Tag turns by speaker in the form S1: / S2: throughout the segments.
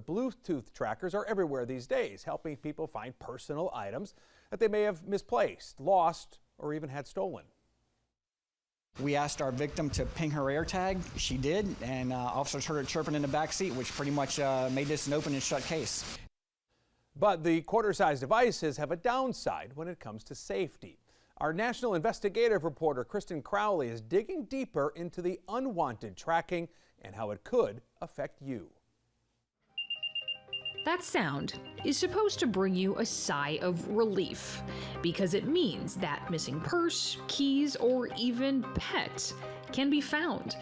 S1: Bluetooth trackers are everywhere these days, helping people find personal items that they may have misplaced, lost, or even had stolen.
S2: We asked our victim to ping her AirTag. She did, and officers heard it chirping in the back seat, which pretty much made this an open and shut case.
S1: But the quarter-size devices have a downside when it comes to safety. Our national investigative reporter Kristen Crowley is digging deeper into the unwanted tracking and how it could affect you.
S3: That sound is supposed to bring you a sigh of relief because it means that missing purse, keys, or even pet can be found.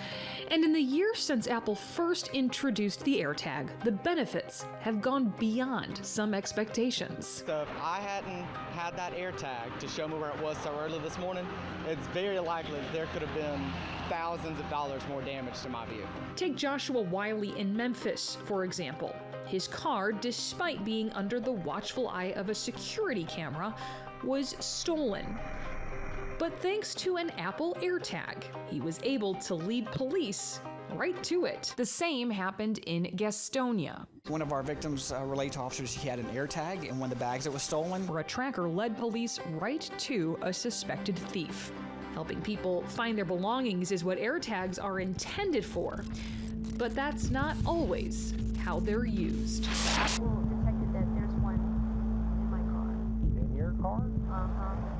S3: And in the years since Apple first introduced the AirTag, the benefits have gone beyond some expectations.
S4: So if I hadn't had that AirTag to show me where it was so early this morning, it's very likely there could have been thousands of dollars more damage to my vehicle.
S3: Take Joshua Wiley in Memphis, for example. His car, despite being under the watchful eye of a security camera, was stolen. But thanks to an Apple AirTag, he was able to lead police right to it. The same happened in Gastonia.
S2: One of our victims relayed to officers he had an AirTag in one of the bags that was stolen.
S3: Where a tracker led police right to a suspected thief. Helping people find their belongings is what AirTags are intended for. But that's not always how they're used.
S5: Apple detected that there's one in my car.
S6: In your car?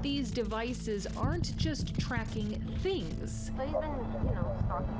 S3: These devices aren't just tracking things.
S5: So he's been, stalking,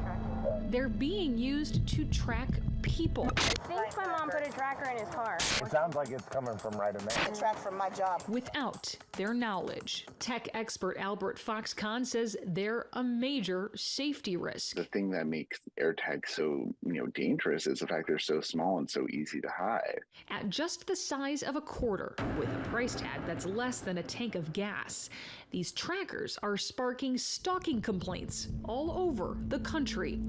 S5: tracking.
S3: They're being used to track people.
S5: I think my mom put a tracker in his car.
S6: It sounds like it's coming from right in there.
S7: A track from my job.
S3: Without their knowledge. Tech expert Albert Foxconn says they're a major safety risk.
S8: The thing that makes AirTags so, dangerous is the fact they're so small and so easy to hide.
S3: At just the size of a quarter, with a price tag that's less than a tank of gas, these trackers are sparking stalking complaints all over the country.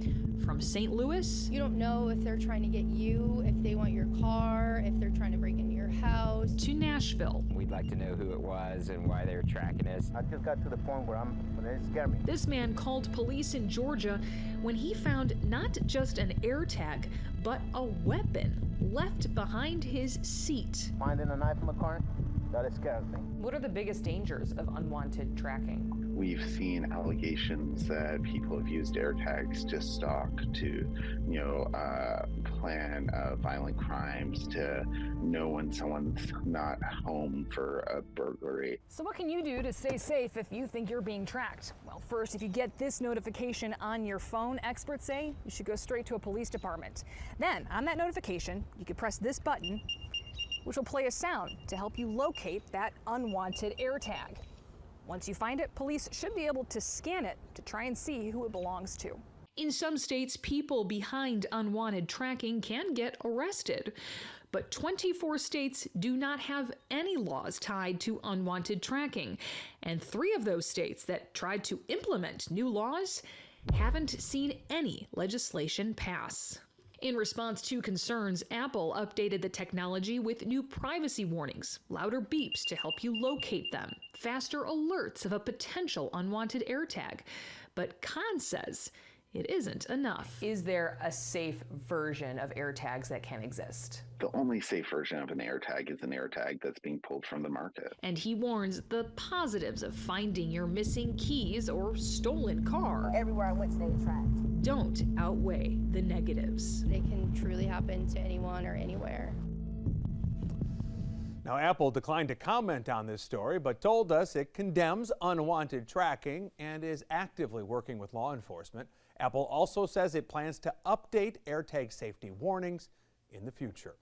S3: From St. Louis.
S9: You don't know if they're trying to get you, if they want your car, if they're trying to break into your house.
S3: To Nashville.
S10: We'd like to know who it was and why they were tracking us.
S6: I just got to the point where it scared me.
S3: This man called police in Georgia when he found not just an AirTag, but a weapon left behind his seat.
S6: Finding a knife in my car, that scares me.
S11: What are the biggest dangers of unwanted tracking?
S8: We've seen allegations that people have used AirTags to stalk, to, plan violent crimes, to know when someone's not home for a burglary.
S11: So what can you do to stay safe if you think you're being tracked? Well, first, if you get this notification on your phone, experts say you should go straight to a police department. Then, on that notification, you can press this button, which will play a sound to help you locate that unwanted AirTag. Once you find it, police should be able to scan it to try and see who it belongs to.
S3: In some states, people behind unwanted tracking can get arrested. But 24 states do not have any laws tied to unwanted tracking. And 3 of those states that tried to implement new laws haven't seen any legislation pass. In response to concerns, Apple updated the technology with new privacy warnings, louder beeps to help you locate them, faster alerts of a potential unwanted AirTag. But Khan says it isn't enough.
S11: Is there a safe version of AirTags that can exist?
S8: The only safe version of an AirTag is an AirTag that's being pulled from the market.
S3: And he warns the positives of finding your missing keys or stolen car.
S7: Everywhere I went today, it tracked.
S3: Don't outweigh the negatives.
S9: They can truly happen to anyone or anywhere.
S1: Now, Apple declined to comment on this story, but told us it condemns unwanted tracking and is actively working with law enforcement. Apple also says it plans to update AirTag safety warnings in the future.